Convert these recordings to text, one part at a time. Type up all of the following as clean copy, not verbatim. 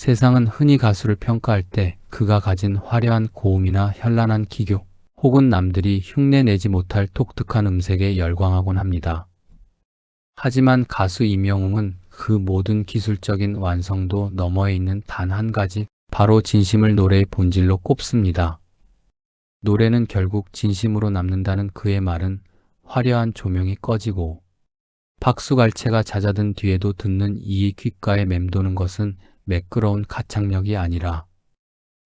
세상은 흔히 가수를 평가할 때 그가 가진 화려한 고음이나 현란한 기교, 혹은 남들이 흉내내지 못할 독특한 음색에 열광하곤 합니다. 하지만 가수 임영웅은 그 모든 기술적인 완성도 너머에 있는 단 한 가지, 바로 진심을 노래의 본질로 꼽습니다. 노래는 결국 진심으로 남는다는 그의 말은 화려한 조명이 꺼지고 박수갈채가 잦아든 뒤에도 듣는 이의 귓가에 맴도는 것은 매끄러운 가창력이 아니라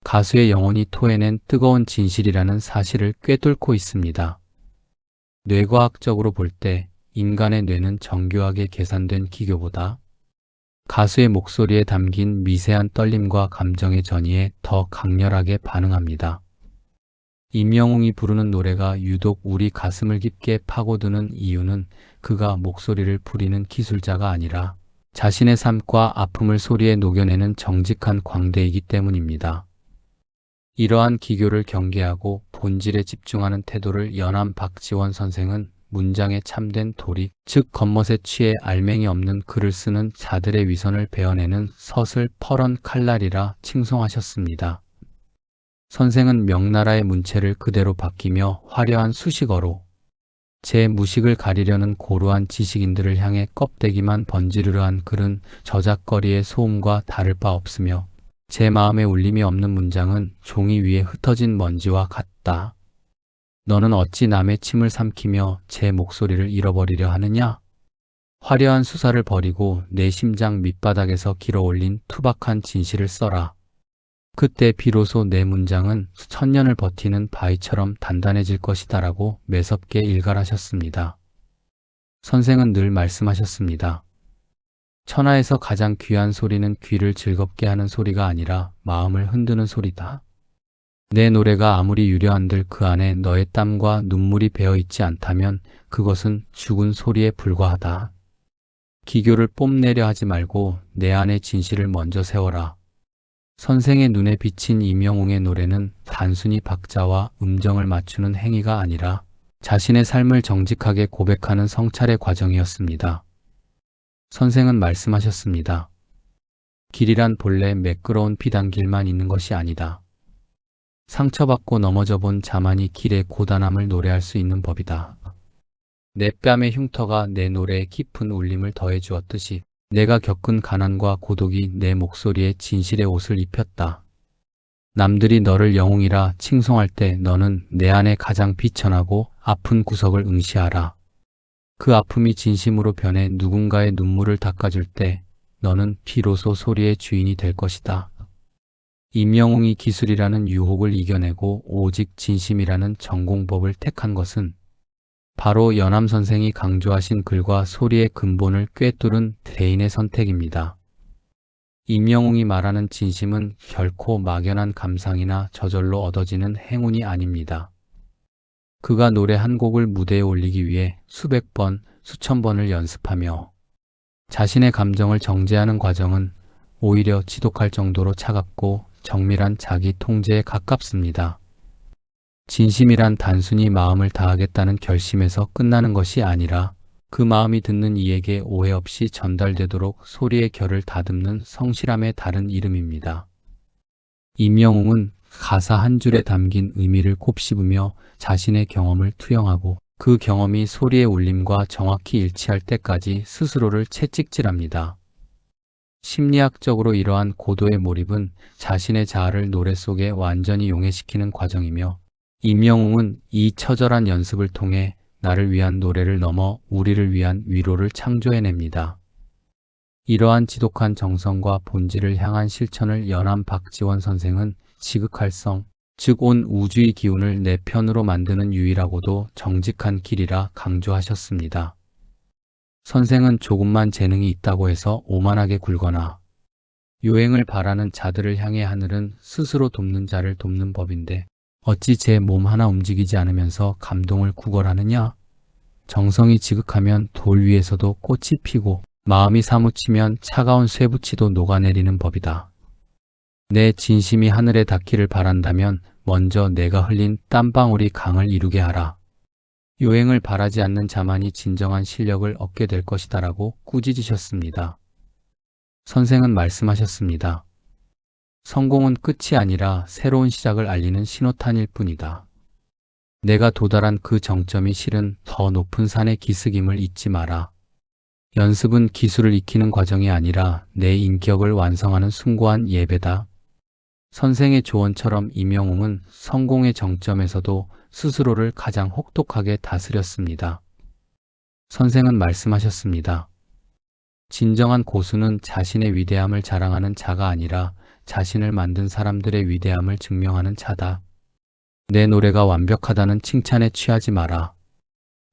가수의 영혼이 토해낸 뜨거운 진실이라는 사실을 꿰뚫고 있습니다. 뇌과학적으로 볼 때 인간의 뇌는 정교하게 계산된 기교보다 가수의 목소리에 담긴 미세한 떨림과 감정의 전이에 더 강렬하게 반응합니다. 임영웅이 부르는 노래가 유독 우리 가슴을 깊게 파고드는 이유는 그가 목소리를 부리는 기술자가 아니라 자신의 삶과 아픔을 소리에 녹여내는 정직한 광대이기 때문입니다. 이러한 기교를 경계하고 본질에 집중하는 태도를 연한 박지원 선생은 문장에 참된 도리, 즉 겉멋에 취해 알맹이 없는 글을 쓰는 자들의 위선을 베어내는 서슬 퍼런 칼날이라 칭송하셨습니다. 선생은 명나라의 문체를 그대로 바뀌며 화려한 수식어로 제 무식을 가리려는 고루한 지식인들을 향해 껍데기만 번지르르 한 글은 저작거리의 소음과 다를 바 없으며 제 마음에 울림이 없는 문장은 종이 위에 흩어진 먼지와 같다. 너는 어찌 남의 침을 삼키며 제 목소리를 잃어버리려 하느냐? 화려한 수사를 버리고 내 심장 밑바닥에서 길어올린 투박한 진실을 써라. 그때 비로소 내 문장은 천년을 버티는 바위처럼 단단해질 것이다라고 매섭게 일갈하셨습니다. 선생은 늘 말씀하셨습니다. 천하에서 가장 귀한 소리는 귀를 즐겁게 하는 소리가 아니라 마음을 흔드는 소리다. 내 노래가 아무리 유려한들 그 안에 너의 땀과 눈물이 배어있지 않다면 그것은 죽은 소리에 불과하다. 기교를 뽐내려 하지 말고 내 안의 진실을 먼저 세워라. 선생의 눈에 비친 임영웅의 노래는 단순히 박자와 음정을 맞추는 행위가 아니라 자신의 삶을 정직하게 고백하는 성찰의 과정이었습니다. 선생은 말씀하셨습니다. 길이란 본래 매끄러운 비단길만 있는 것이 아니다. 상처받고 넘어져 본 자만이 길의 고단함을 노래할 수 있는 법이다. 내 뺨의 흉터가 내 노래에 깊은 울림을 더해 주었듯이 내가 겪은 가난과 고독이 내 목소리에 진실의 옷을 입혔다. 남들이 너를 영웅이라 칭송할 때 너는 내 안에 가장 비천하고 아픈 구석을 응시하라. 그 아픔이 진심으로 변해 누군가의 눈물을 닦아줄 때 너는 비로소 소리의 주인이 될 것이다. 임영웅이 기술이라는 유혹을 이겨내고 오직 진심이라는 전공법을 택한 것은 바로 연암 선생이 강조하신 글과 소리의 근본을 꿰뚫은 대인의 선택입니다. 임영웅이 말하는 진심은 결코 막연한 감상이나 저절로 얻어지는 행운이 아닙니다. 그가 노래 한 곡을 무대에 올리기 위해 수백 번, 수천 번을 연습하며 자신의 감정을 정제하는 과정은 오히려 지독할 정도로 차갑고 정밀한 자기 통제에 가깝습니다. 진심이란 단순히 마음을 다하겠다는 결심에서 끝나는 것이 아니라 그 마음이 듣는 이에게 오해 없이 전달되도록 소리의 결을 다듬는 성실함의 다른 이름입니다. 임영웅은 가사 한 줄에 담긴 의미를 곱씹으며 자신의 경험을 투영하고 그 경험이 소리의 울림과 정확히 일치할 때까지 스스로를 채찍질합니다. 심리학적으로 이러한 고도의 몰입은 자신의 자아를 노래 속에 완전히 용해시키는 과정이며 임영웅은 이 처절한 연습을 통해 나를 위한 노래를 넘어 우리를 위한 위로를 창조해냅니다. 이러한 지독한 정성과 본질을 향한 실천을 연한 박지원 선생은 지극할성, 즉 온 우주의 기운을 내 편으로 만드는 유일하고도 정직한 길이라 강조하셨습니다. 선생은 조금만 재능이 있다고 해서 오만하게 굴거나 요행을 바라는 자들을 향해 하늘은 스스로 돕는 자를 돕는 법인데 어찌 제 몸 하나 움직이지 않으면서 감동을 구걸하느냐? 정성이 지극하면 돌 위에서도 꽃이 피고 마음이 사무치면 차가운 쇠붙이도 녹아내리는 법이다. 내 진심이 하늘에 닿기를 바란다면 먼저 내가 흘린 땀방울이 강을 이루게 하라. 요행을 바라지 않는 자만이 진정한 실력을 얻게 될 것이다라고 꾸짖으셨습니다. 선생은 말씀하셨습니다. 성공은 끝이 아니라 새로운 시작을 알리는 신호탄일 뿐이다. 내가 도달한 그 정점이 실은 더 높은 산의 기슭임을 잊지 마라. 연습은 기술을 익히는 과정이 아니라 내 인격을 완성하는 숭고한 예배다. 선생의 조언처럼 임영웅은 성공의 정점에서도 스스로를 가장 혹독하게 다스렸습니다. 선생은 말씀하셨습니다. 진정한 고수는 자신의 위대함을 자랑하는 자가 아니라 자신을 만든 사람들의 위대함을 증명하는 자다. 내 노래가 완벽하다는 칭찬에 취하지 마라.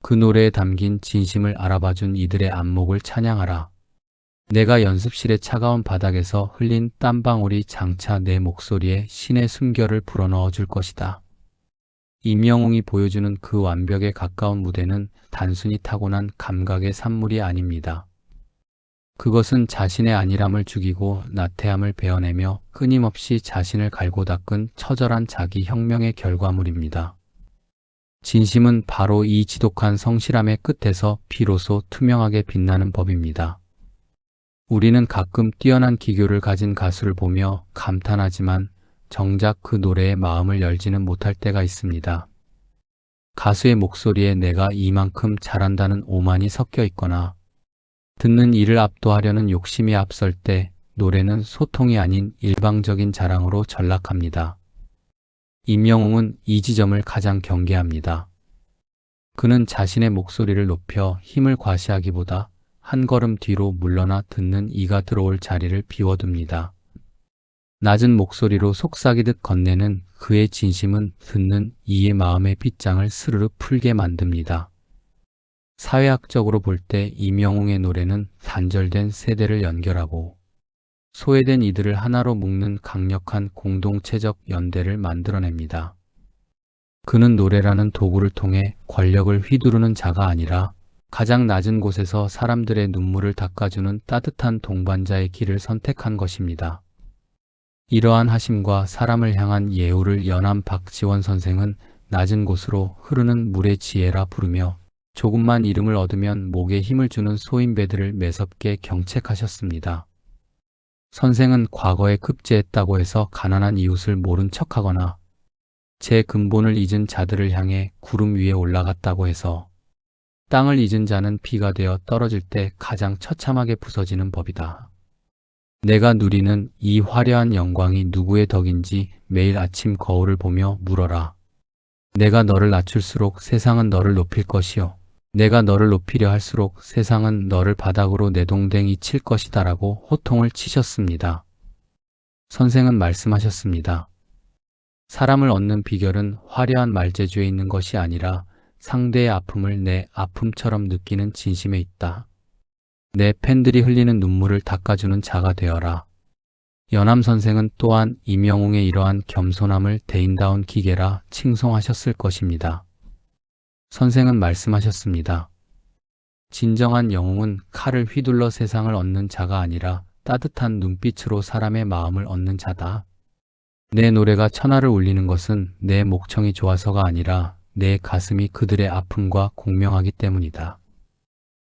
그 노래에 담긴 진심을 알아봐준 이들의 안목을 찬양하라. 내가 연습실의 차가운 바닥에서 흘린 땀방울이 장차 내 목소리에 신의 숨결을 불어넣어 줄 것이다. 임영웅이 보여주는 그 완벽에 가까운 무대는 단순히 타고난 감각의 산물이 아닙니다. 그것은 자신의 안일함을 죽이고 나태함을 베어내며 끊임없이 자신을 갈고 닦은 처절한 자기 혁명의 결과물입니다. 진심은 바로 이 지독한 성실함의 끝에서 비로소 투명하게 빛나는 법입니다. 우리는 가끔 뛰어난 기교를 가진 가수를 보며 감탄하지만 정작 그 노래에 마음을 열지는 못할 때가 있습니다. 가수의 목소리에 내가 이만큼 잘한다는 오만이 섞여 있거나 듣는 이를 압도하려는 욕심이 앞설 때 노래는 소통이 아닌 일방적인 자랑으로 전락합니다. 임영웅은 이 지점을 가장 경계합니다. 그는 자신의 목소리를 높여 힘을 과시하기보다 한 걸음 뒤로 물러나 듣는 이가 들어올 자리를 비워둡니다. 낮은 목소리로 속삭이듯 건네는 그의 진심은 듣는 이의 마음의 빗장을 스르르 풀게 만듭니다. 사회학적으로 볼 때 임영웅의 노래는 단절된 세대를 연결하고 소외된 이들을 하나로 묶는 강력한 공동체적 연대를 만들어냅니다. 그는 노래라는 도구를 통해 권력을 휘두르는 자가 아니라 가장 낮은 곳에서 사람들의 눈물을 닦아주는 따뜻한 동반자의 길을 선택한 것입니다. 이러한 하심과 사람을 향한 예우를 연암 박지원 선생은 낮은 곳으로 흐르는 물의 지혜라 부르며 조금만 이름을 얻으면 목에 힘을 주는 소인배들을 매섭게 경책하셨습니다. 선생은 과거에 급제했다고 해서 가난한 이웃을 모른 척하거나 제 근본을 잊은 자들을 향해 구름 위에 올라갔다고 해서 땅을 잊은 자는 비가 되어 떨어질 때 가장 처참하게 부서지는 법이다. 내가 누리는 이 화려한 영광이 누구의 덕인지 매일 아침 거울을 보며 물어라. 내가 너를 낮출수록 세상은 너를 높일 것이요. 내가 너를 높이려 할수록 세상은 너를 바닥으로 내동댕이 칠 것이다 라고 호통을 치셨습니다. 선생은 말씀하셨습니다. 사람을 얻는 비결은 화려한 말재주에 있는 것이 아니라 상대의 아픔을 내 아픔처럼 느끼는 진심에 있다. 내 팬들이 흘리는 눈물을 닦아주는 자가 되어라. 연암 선생은 또한 임영웅의 이러한 겸손함을 대인다운 기계라 칭송하셨을 것입니다. 선생은 말씀하셨습니다. 진정한 영웅은 칼을 휘둘러 세상을 얻는 자가 아니라 따뜻한 눈빛으로 사람의 마음을 얻는 자다. 내 노래가 천하를 울리는 것은 내 목청이 좋아서가 아니라 내 가슴이 그들의 아픔과 공명하기 때문이다.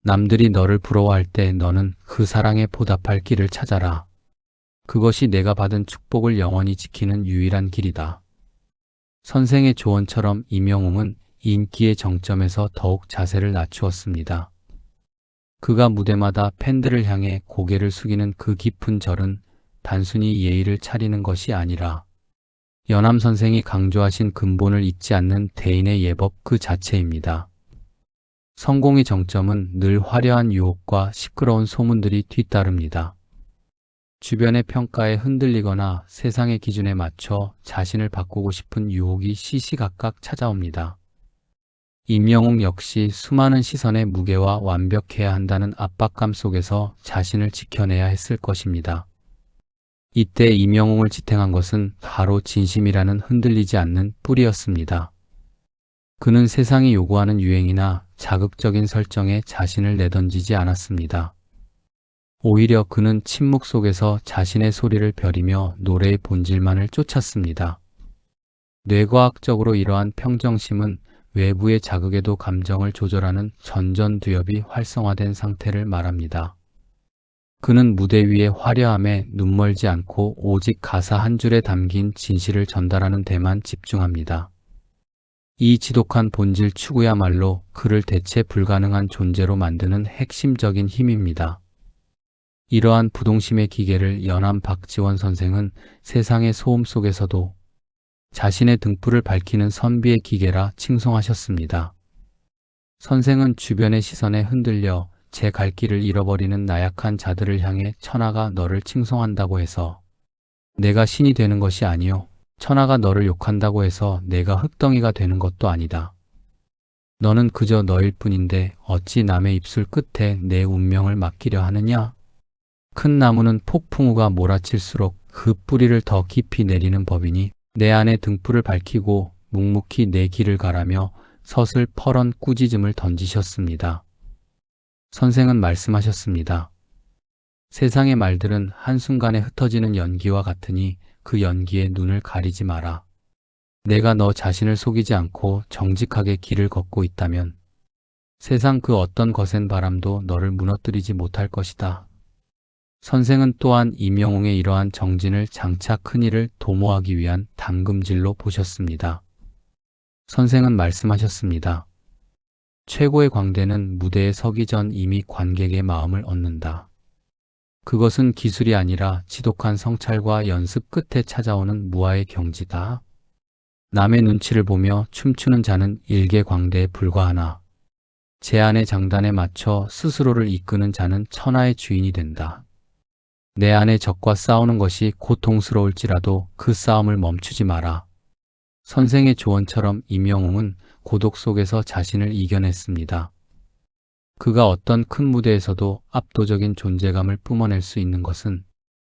남들이 너를 부러워할 때 너는 그 사랑에 보답할 길을 찾아라. 그것이 내가 받은 축복을 영원히 지키는 유일한 길이다. 선생의 조언처럼 임영웅은 인기의 정점에서 더욱 자세를 낮추었습니다. 그가 무대마다 팬들을 향해 고개를 숙이는 그 깊은 절은 단순히 예의를 차리는 것이 아니라 연암 선생이 강조하신 근본을 잊지 않는 대인의 예법 그 자체입니다. 성공의 정점은 늘 화려한 유혹과 시끄러운 소문들이 뒤따릅니다. 주변의 평가에 흔들리거나 세상의 기준에 맞춰 자신을 바꾸고 싶은 유혹이 시시각각 찾아옵니다. 임영웅 역시 수많은 시선의 무게와 완벽해야 한다는 압박감 속에서 자신을 지켜내야 했을 것입니다. 이때 임영웅을 지탱한 것은 바로 진심이라는 흔들리지 않는 뿌리였습니다. 그는 세상이 요구하는 유행이나 자극적인 설정에 자신을 내던지지 않았습니다. 오히려 그는 침묵 속에서 자신의 소리를 벼리며 노래의 본질만을 쫓았습니다. 뇌과학적으로 이러한 평정심은 외부의 자극에도 감정을 조절하는 전전두엽이 활성화된 상태를 말합니다. 그는 무대 위의 화려함에 눈멀지 않고 오직 가사 한 줄에 담긴 진실을 전달하는 데만 집중합니다. 이 지독한 본질 추구야말로 그를 대체 불가능한 존재로 만드는 핵심적인 힘입니다. 이러한 부동심의 기계를 연암 박지원 선생은 세상의 소음 속에서도 자신의 등불을 밝히는 선비의 기계라 칭송하셨습니다. 선생은 주변의 시선에 흔들려 제 갈 길을 잃어버리는 나약한 자들을 향해 천하가 너를 칭송한다고 해서 내가 신이 되는 것이 아니요. 천하가 너를 욕한다고 해서 내가 흙덩이가 되는 것도 아니다. 너는 그저 너일 뿐인데 어찌 남의 입술 끝에 내 운명을 맡기려 하느냐? 큰 나무는 폭풍우가 몰아칠수록 그 뿌리를 더 깊이 내리는 법이니 내 안에 등불을 밝히고 묵묵히 내 길을 가라며 서슬 퍼런 꾸짖음을 던지셨습니다. 선생은 말씀하셨습니다. 세상의 말들은 한순간에 흩어지는 연기와 같으니 그 연기에 눈을 가리지 마라. 내가 너 자신을 속이지 않고 정직하게 길을 걷고 있다면 세상 그 어떤 거센 바람도 너를 무너뜨리지 못할 것이다. 선생은 또한 임영웅의 이러한 정진을 장차 큰일을 도모하기 위한 담금질로 보셨습니다. 선생은 말씀하셨습니다. 최고의 광대는 무대에 서기 전 이미 관객의 마음을 얻는다. 그것은 기술이 아니라 지독한 성찰과 연습 끝에 찾아오는 무아의 경지다. 남의 눈치를 보며 춤추는 자는 일개광대에 불과하나 제 안의 장단에 맞춰 스스로를 이끄는 자는 천하의 주인이 된다. 내 안의 적과 싸우는 것이 고통스러울지라도 그 싸움을 멈추지 마라. 선생의 조언처럼 임영웅은 고독 속에서 자신을 이겨냈습니다. 그가 어떤 큰 무대에서도 압도적인 존재감을 뿜어낼 수 있는 것은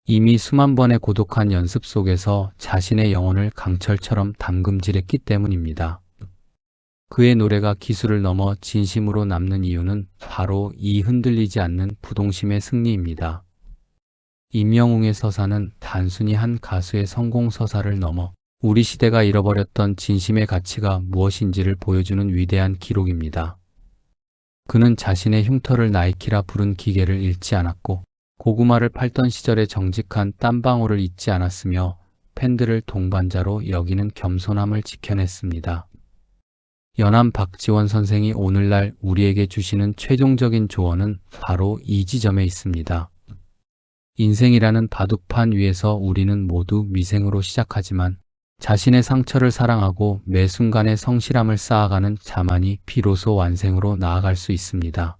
이미 수만 번의 고독한 연습 속에서 자신의 영혼을 강철처럼 담금질했기 때문입니다. 그의 노래가 기술을 넘어 진심으로 남는 이유는 바로 이 흔들리지 않는 부동심의 승리입니다. 임영웅의 서사는 단순히 한 가수의 성공 서사를 넘어 우리 시대가 잃어버렸던 진심의 가치가 무엇인지를 보여주는 위대한 기록입니다. 그는 자신의 흉터를 나이키라 부른 기계를 잃지 않았고 고구마를 팔던 시절의 정직한 땀방울을 잊지 않았으며 팬들을 동반자로 여기는 겸손함을 지켜냈습니다. 연암 박지원 선생이 오늘날 우리에게 주시는 최종적인 조언은 바로 이 지점에 있습니다. 인생이라는 바둑판 위에서 우리는 모두 미생으로 시작하지만 자신의 상처를 사랑하고 매 순간의 성실함을 쌓아가는 자만이 비로소 완생으로 나아갈 수 있습니다.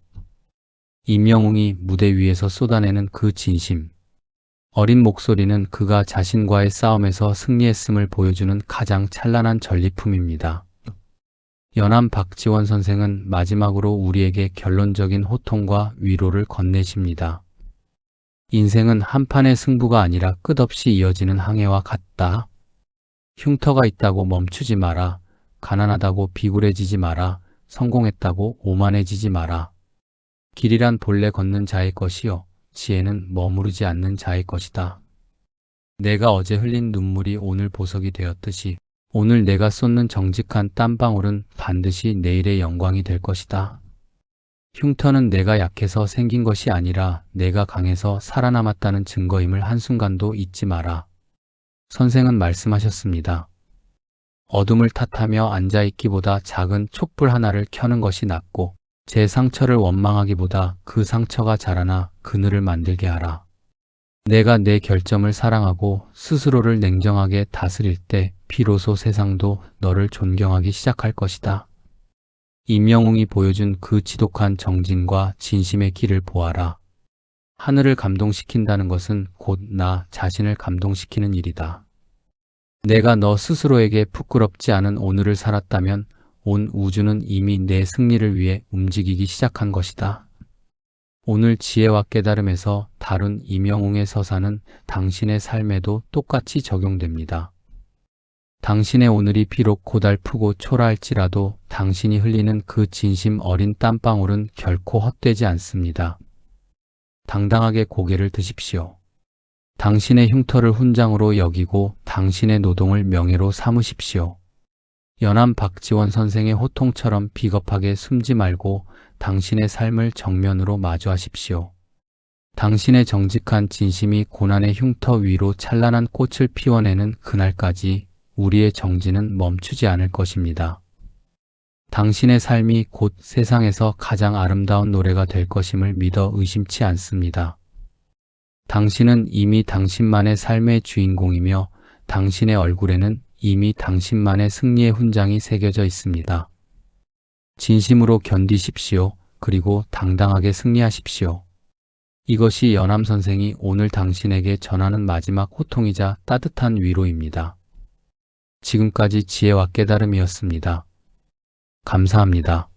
임영웅이 무대 위에서 쏟아내는 그 진심, 어린 목소리는 그가 자신과의 싸움에서 승리했음을 보여주는 가장 찬란한 전리품입니다. 연암 박지원 선생은 마지막으로 우리에게 결론적인 호통과 위로를 건네십니다. 인생은 한판의 승부가 아니라 끝없이 이어지는 항해와 같다. 흉터가 있다고 멈추지 마라. 가난하다고 비굴해지지 마라. 성공했다고 오만해지지 마라. 길이란 본래 걷는 자의 것이요 지혜는 머무르지 않는 자의 것이다. 내가 어제 흘린 눈물이 오늘 보석이 되었듯이 오늘 내가 쏟는 정직한 땀방울은 반드시 내일의 영광이 될 것이다. 흉터는 내가 약해서 생긴 것이 아니라 내가 강해서 살아남았다는 증거임을 한순간도 잊지 마라. 선생은 말씀하셨습니다. 어둠을 탓하며 앉아있기보다 작은 촛불 하나를 켜는 것이 낫고 제 상처를 원망하기보다 그 상처가 자라나 그늘을 만들게 하라. 내가 내 결점을 사랑하고 스스로를 냉정하게 다스릴 때 비로소 세상도 너를 존경하기 시작할 것이다. 임영웅이 보여준 그 지독한 정진과 진심의 길을 보아라. 하늘을 감동시킨다는 것은 곧 나 자신을 감동시키는 일이다. 내가 너 스스로에게 부끄럽지 않은 오늘을 살았다면 온 우주는 이미 내 승리를 위해 움직이기 시작한 것이다. 오늘 지혜와 깨달음에서 다룬 임영웅의 서사는 당신의 삶에도 똑같이 적용됩니다. 당신의 오늘이 비록 고달프고 초라할지라도 당신이 흘리는 그 진심 어린 땀방울은 결코 헛되지 않습니다. 당당하게 고개를 드십시오. 당신의 흉터를 훈장으로 여기고 당신의 노동을 명예로 삼으십시오. 연암 박지원 선생의 호통처럼 비겁하게 숨지 말고 당신의 삶을 정면으로 마주하십시오. 당신의 정직한 진심이 고난의 흉터 위로 찬란한 꽃을 피워내는 그날까지 우리의 정진은 멈추지 않을 것입니다. 당신의 삶이 곧 세상에서 가장 아름다운 노래가 될 것임을 믿어 의심치 않습니다. 당신은 이미 당신만의 삶의 주인공이며 당신의 얼굴에는 이미 당신만의 승리의 훈장이 새겨져 있습니다. 진심으로 견디십시오. 그리고 당당하게 승리하십시오. 이것이 연암 선생이 오늘 당신에게 전하는 마지막 호통이자 따뜻한 위로입니다. 지금까지 지혜와 깨달음이었습니다. 감사합니다.